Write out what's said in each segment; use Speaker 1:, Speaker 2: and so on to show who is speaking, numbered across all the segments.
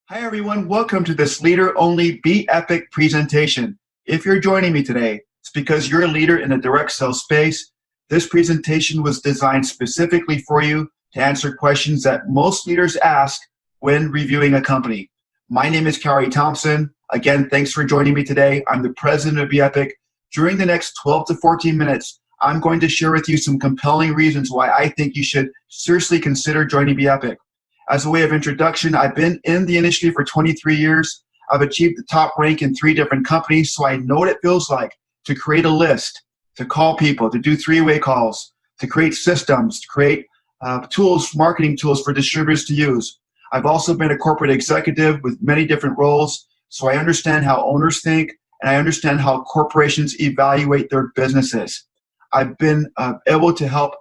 Speaker 1: Hi everyone, welcome to this leader-only Bepic presentation. If you're joining me today, it's because you're a leader in the direct sales space. This presentation was designed specifically for you to answer questions that most leaders ask when reviewing a company. My name is Carrie Thompson. Again, thanks for joining me today. I'm the president of Bepic. During the next 12 to 14 minutes, I'm going to share with you some compelling reasons why I think you should seriously consider joining Bepic. As a way of introduction, I've been in the industry for 23 years. I've achieved the top rank in 3 different companies, so I know what it feels like to create a list, to call people, to do 3-way calls, to create systems, to create tools, marketing tools for distributors to use. I've also been a corporate executive with many different roles, so I understand how owners think, and I understand how corporations evaluate their businesses. I've been able to help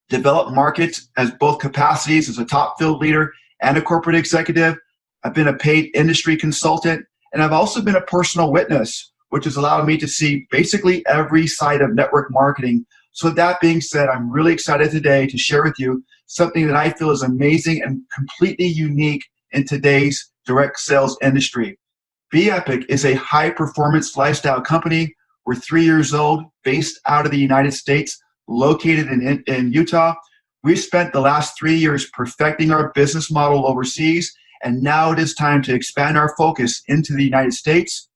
Speaker 1: develop markets as both capacities as a top field leader and a corporate executive. I've been a paid industry consultant, and I've also been a personal witness, which has allowed me to see basically every side of network marketing. So that being said, I'm really excited today to share with you something that I feel is amazing and completely unique in today's direct sales industry. Bepic is a high-performance lifestyle company. We're 3 years old, based out of the United States, located in Utah. We've spent the last 3 years perfecting our business model overseas, and now it is time to expand our focus into the United States,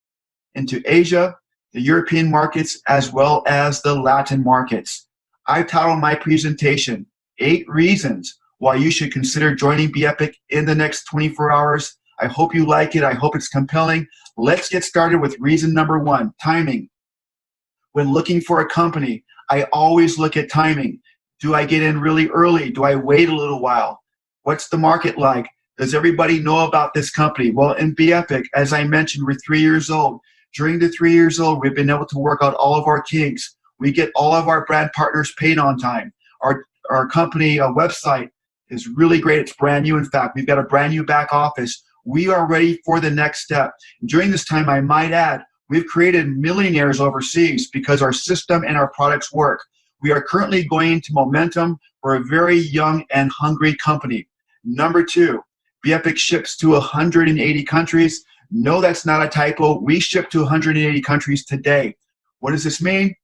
Speaker 1: into Asia, the European markets, as well as the Latin markets. I've titled my presentation, 8 Reasons Why You Should Consider Joining Bepic in the Next 24 Hours. I hope you like it. I hope it's compelling. Let's get started with reason number 1, timing. When looking for a company, I always look at timing. Do I get in really early? Do I wait a little while? What's the market like? Does everybody know about this company? Well, in Bepic, as I mentioned, we're 3 years old. During the 3 years old, we've been able to work out all of our kinks. We get all of our brand partners paid on time. Our company website is really great. It's brand new. In fact, we've got a brand new back office. We are ready for the next step. During this time, I might add, we've created millionaires overseas because our system and our products work. We are currently going into momentum. We're a very young and hungry company. Number 2, Bepic ships to 180 countries. No, that's not a typo. We ship to 180 countries today. What does this mean?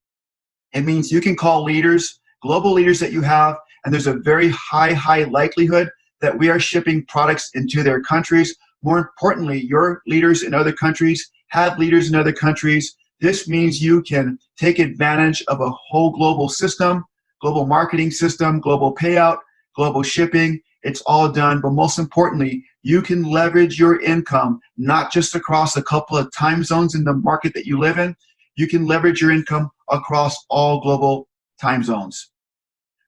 Speaker 1: It means you can call leaders, global leaders that you have, and there's a very high likelihood that we are shipping products into their countries. More importantly, your leaders in other countries have leaders in other countries. This means you can take advantage of a whole global system, global marketing system, global payout, global shipping. It's all done, but most importantly, you can leverage your income, not just across a couple of time zones in the market that you live in. You can leverage your income across all global time zones.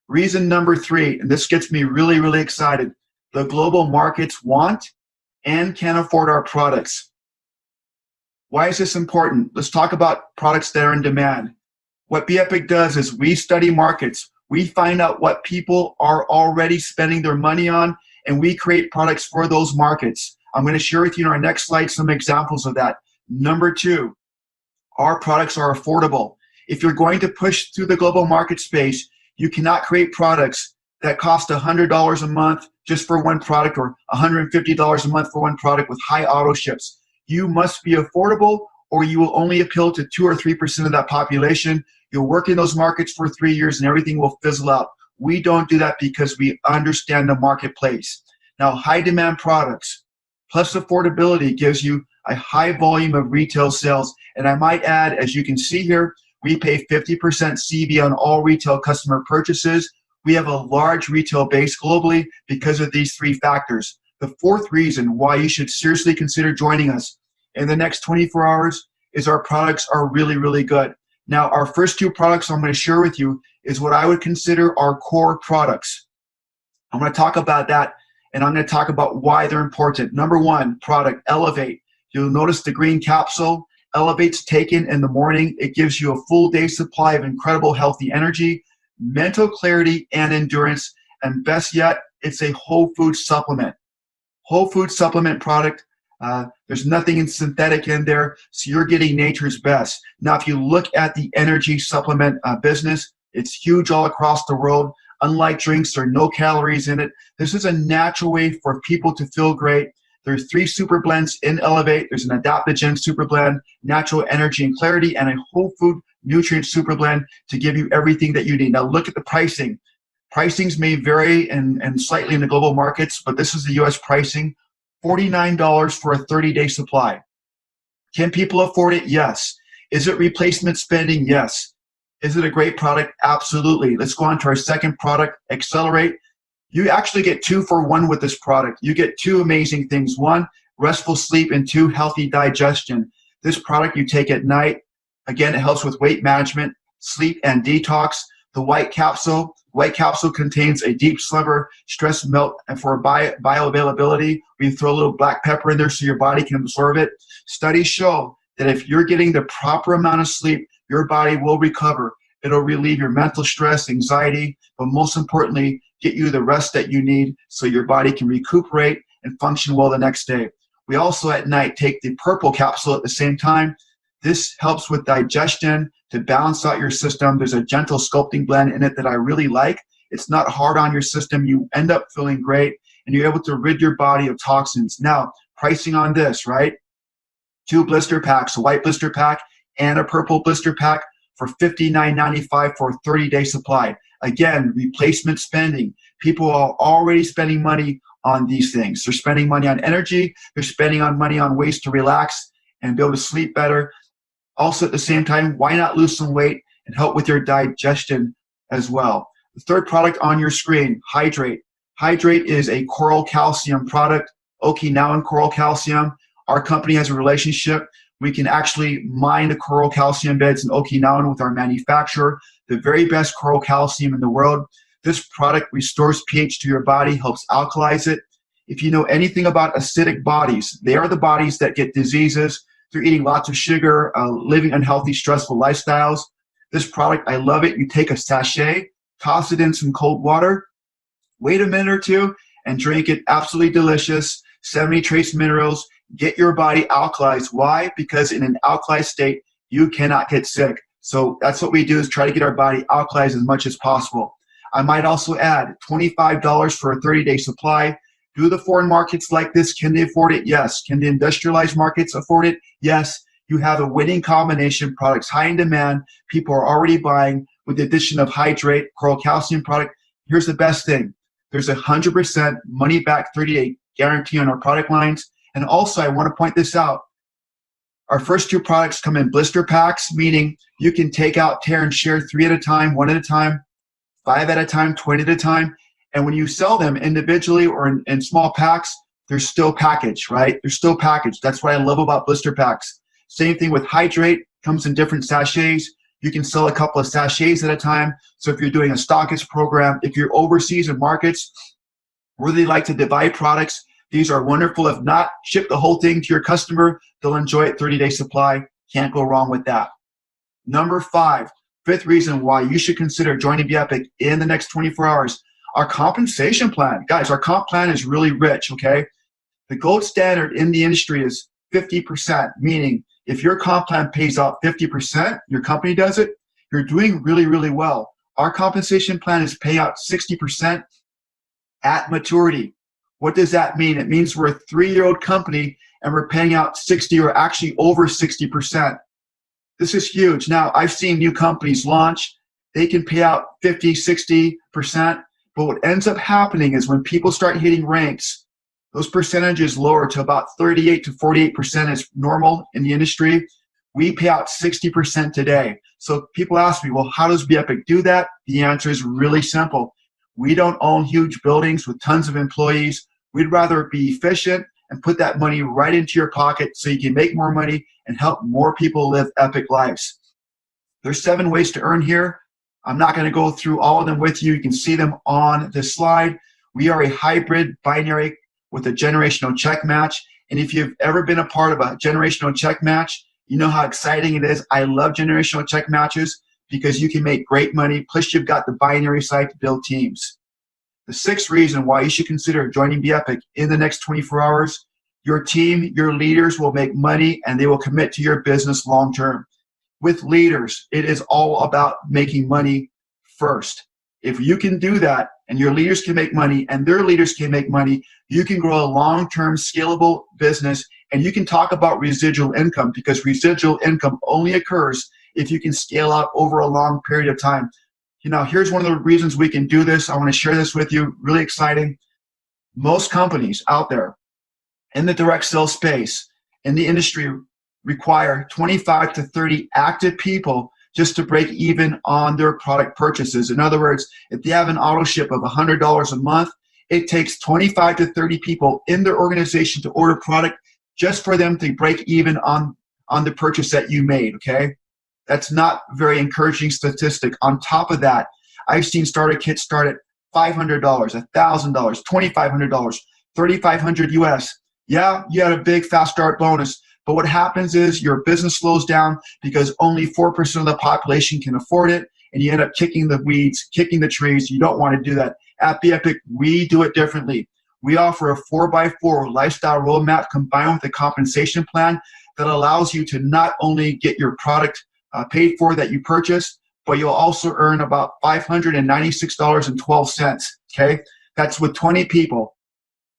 Speaker 1: Reason number 3, and this gets me really excited. The global markets want and can afford our products. Why is this important? Let's talk about products that are in demand. What Bepic does is we study markets. We find out what people are already spending their money on, and we create products for those markets. I'm going to share with you in our next slide some examples of that. Number 2, our products are affordable. If you're going to push through the global market space, you cannot create products that cost $100 a month just for one product or $150 a month for one product with high auto ships. You must be affordable, or you will only appeal to 2 or 3% of that population. You'll work in those markets for 3 years and everything will fizzle out. We don't do that because we understand the marketplace. Now, high demand products plus affordability gives you a high volume of retail sales. And I might add, as you can see here, we pay 50% CV on all retail customer purchases. We have a large retail base globally because of these 3 factors. The 4th reason why you should seriously consider joining us in the next 24 hours is our products are really good. Now, our first 2 products I'm going to share with you is what I would consider our core products. I'm going to talk about that, and I'm going to talk about why they're important. Number 1, product, Elevate. You'll notice the green capsule. Elevate's taken in the morning. It gives you a full day supply of incredible healthy energy, mental clarity, and endurance. And best yet, it's a whole food supplement. Whole food supplement product. There's nothing synthetic in there, so you're getting nature's best. Now, if you look at the energy supplement business, it's huge all across the world. Unlike drinks, there are no calories in it. This is a natural way for people to feel great. There's 3 super blends in Elevate. There's an adaptogen super blend, natural energy and clarity, and a whole food nutrient super blend to give you everything that you need. Now look at the pricing. Pricings may vary and slightly in the global markets, but this is the US pricing, $49 for a 30-day supply. Can people afford it? Yes. Is it replacement spending? Yes. Is it a great product? Absolutely. Let's go on to our second product, Accelerate. You actually get 2 for 1 with this product. You get 2 amazing things. 1, restful sleep, and 2, healthy digestion. This product you take at night. Again, it helps with weight management, sleep, and detox. The white capsule contains a deep sliver stress melt, and for bioavailability, we throw a little black pepper in there so your body can absorb it. Studies show that if you're getting the proper amount of sleep, your body will recover. It'll relieve your mental stress, anxiety, but most importantly, get you the rest that you need so your body can recuperate and function well the next day. We also at night take the purple capsule at the same time. This helps with digestion to balance out your system. There's a gentle sculpting blend in it that I really like. It's not hard on your system. You end up feeling great, and you're able to rid your body of toxins. Now, pricing on this, right? 2 blister packs, a white blister pack and a purple blister pack for $59.95 for a 30-day supply. Again, replacement spending. People are already spending money on these things. They're spending money on energy. They're spending money on ways to relax and be able to sleep better. Also, at the same time, why not lose some weight and help with your digestion as well? The third product on your screen, Hydrate. Hydrate is a coral calcium product, Okinawan coral calcium. Our company has a relationship. We can actually mine the coral calcium beds in Okinawan with our manufacturer, the very best coral calcium in the world. This product restores pH to your body, helps alkalize it. If you know anything about acidic bodies, they are the bodies that get diseases through eating lots of sugar, living unhealthy, stressful lifestyles. This product, I love it. You take a sachet, toss it in some cold water, wait a minute or 2, and drink it. Absolutely delicious. 70 trace minerals. Get your body alkalized. Why? Because in an alkalized state, you cannot get sick. So that's what we do, is try to get our body alkalized as much as possible. I might also add $25 for a 30-day supply. Do the foreign markets like this? Can they afford it? Yes. Can the industrialized markets afford it? Yes. You have a winning combination, products high in demand, people are already buying, with the addition of Hydrate, coral calcium product. Here's the best thing. There's 100% money-back 30-day guarantee on our product lines. And also, I want to point this out. Our first 2 products come in blister packs, meaning you can take out, tear, and share 3 at a time, 1 at a time, 5 at a time, 20 at a time. And when you sell them individually or in small packs, they're still packaged, right? They're still packaged. That's what I love about blister packs. Same thing with Hydrate, comes in different sachets. You can sell a couple of sachets at a time. So if you're doing a stockist program, if you're overseas in markets where they like to divide products, these are wonderful. If not, ship the whole thing to your customer. They'll enjoy it, 30-day supply. Can't go wrong with that. Number 5, 5th reason why you should consider joining Bepic in the next 24 hours. Our compensation plan. Guys, our comp plan is really rich, okay? The gold standard in the industry is 50%, meaning if your comp plan pays out 50%, your company does it, you're doing really, really well. Our compensation plan is pay out 60% at maturity. What does that mean? It means we're a 3-year-old company and we're paying out 60 or actually over 60%. This is huge. Now, I've seen new companies launch. They can pay out 50, 60%. But what ends up happening is when people start hitting ranks, those percentages lower to about 38 to 48% is normal in the industry. We pay out 60% today. So people ask me, well, how does Bepic do that? The answer is really simple. We don't own huge buildings with tons of employees. We'd rather be efficient and put that money right into your pocket so you can make more money and help more people live epic lives. There's 7 ways to earn here. I'm not going to go through all of them with you. You can see them on this slide. We are a hybrid binary with a generational check match. And if you've ever been a part of a generational check match, you know how exciting it is. I love generational check matches because you can make great money. Plus, you've got the binary side to build teams. The 6th reason why you should consider joining Bepic in the next 24 hours, your team, your leaders will make money and they will commit to your business long term. With leaders, it is all about making money first. If you can do that and your leaders can make money, and their leaders can make money, you can grow a long-term scalable business, and you can talk about residual income, because residual income only occurs if you can scale out over a long period of time. Here's one of the reasons we can do this. I want to share this with you, really exciting. Most companies out there in the direct sales space, in the industry, require 25 to 30 active people just to break even on their product purchases. In other words, if they have an auto ship of $100 a month, it takes 25 to 30 people in their organization to order product just for them to break even on the purchase that you made, okay? That's not a very encouraging statistic. On top of that, I've seen starter kits start at $500, $1,000, $2,500, $3,500 US. Yeah, you had a big fast start bonus, but what happens is your business slows down because only 4% of the population can afford it, and you end up kicking the weeds, kicking the trees. You don't want to do that. At Bepic, we do it differently. We offer a 4x4 lifestyle roadmap combined with a compensation plan that allows you to not only get your product paid for that you purchased, but you'll also earn about $596.12, okay? That's with 20 people,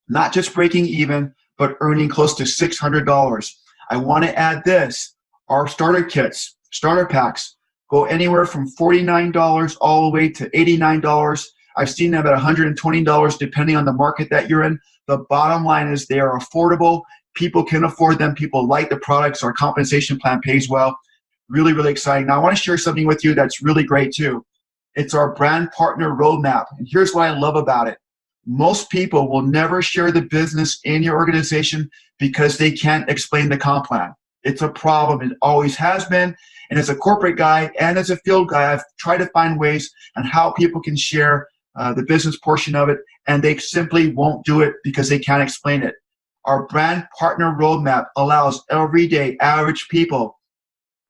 Speaker 1: not just breaking even, but earning close to $600. I want to add this. Our starter kits, starter packs, go anywhere from $49 all the way to $89. I've seen them at $120 depending on the market that you're in. The bottom line is they are affordable. People can afford them. People like the products. Our compensation plan pays well. Really, really exciting. Now, I want to share something with you that's really great too. It's our brand partner roadmap. And here's what I love about it. Most people will never share the business in your organization because they can't explain the comp plan. It's a problem. It always has been. And as a corporate guy and as a field guy, I've tried to find ways on how people can share the business portion of it, and they simply won't do it because they can't explain it. Our brand partner roadmap allows everyday average people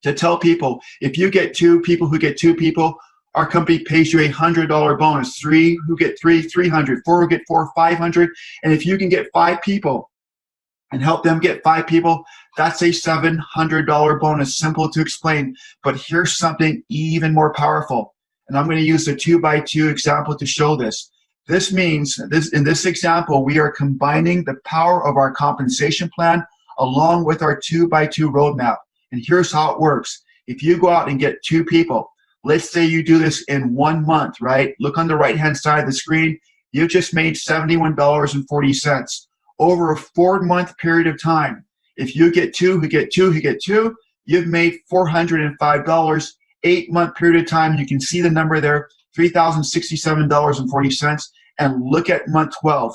Speaker 1: to tell people, if you get two people who get two people, our company pays you $100 bonus. 3 who get 3, 300. 4 who get 4, 500. And if you can get 5 people and help them get 5 people, that's a $700 bonus. Simple to explain. But here's something even more powerful. And I'm going to use the 2x2 example to show this. This means, in this example, we are combining the power of our compensation plan along with our 2x2 roadmap. And here's how it works. If you go out and get 2 people, let's say you do this in 1 month, right? Look on the right-hand side of the screen. You just made $71.40. Over a 4-month period of time, if you get 2 who get 2 who get 2, you've made $405. 8-month period of time, you can see the number there, $3,067.40. And look at month 12,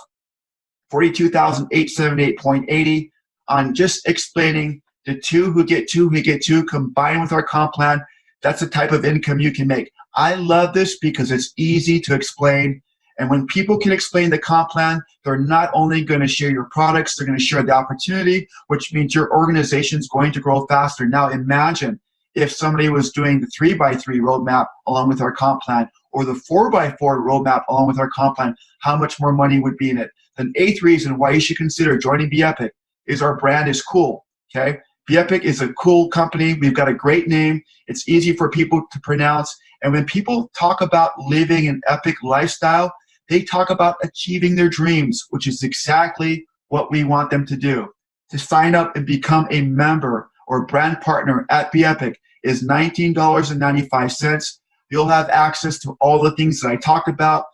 Speaker 1: $42,878.80 on just explaining the 2 who get 2 who get 2 combined with our comp plan. That's the type of income you can make. I love this because it's easy to explain. And when people can explain the comp plan, they're not only going to share your products, they're going to share the opportunity, which means your organization is going to grow faster. Now imagine if somebody was doing the 3x3 roadmap along with our comp plan, or the 4x4 roadmap along with our comp plan, how much more money would be in it? The 8th reason why you should consider joining Bepic is our brand is cool, okay? Bepic is a cool company. We've got a great name. It's easy for people to pronounce. And when people talk about living an epic lifestyle, they talk about achieving their dreams, which is exactly what we want them to do. To sign up and become a member or brand partner at Bepic is $19.95. You'll have access to all the things that I talked about.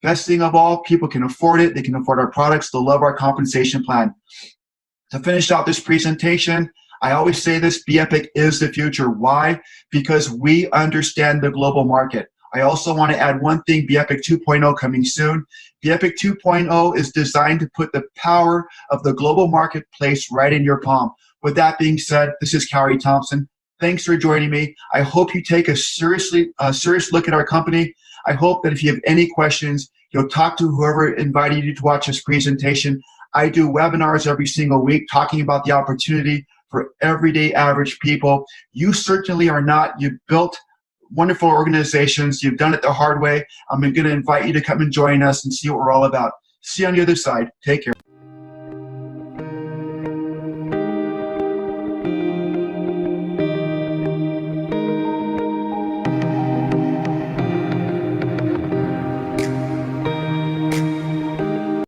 Speaker 1: Best thing of all, people can afford it. They can afford our products. They'll love our compensation plan. To finish out this presentation, I always say this, Bepic is the future. Why? Because we understand the global market. I also want to add one thing, Bepic 2.0 coming soon. Bepic 2.0 is designed to put the power of the global marketplace right in your palm. With that being said, this is Cary Thompson. Thanks for joining me. I hope you take a serious look at our company. I hope that if you have any questions, you'll talk to whoever invited you to watch this presentation. I do webinars every single week talking about the opportunity for everyday average people. You certainly are not. You've built wonderful organizations. You've done it the hard way. I'm going to invite you to come and join us and see what we're all about. See you on the other side. Take care.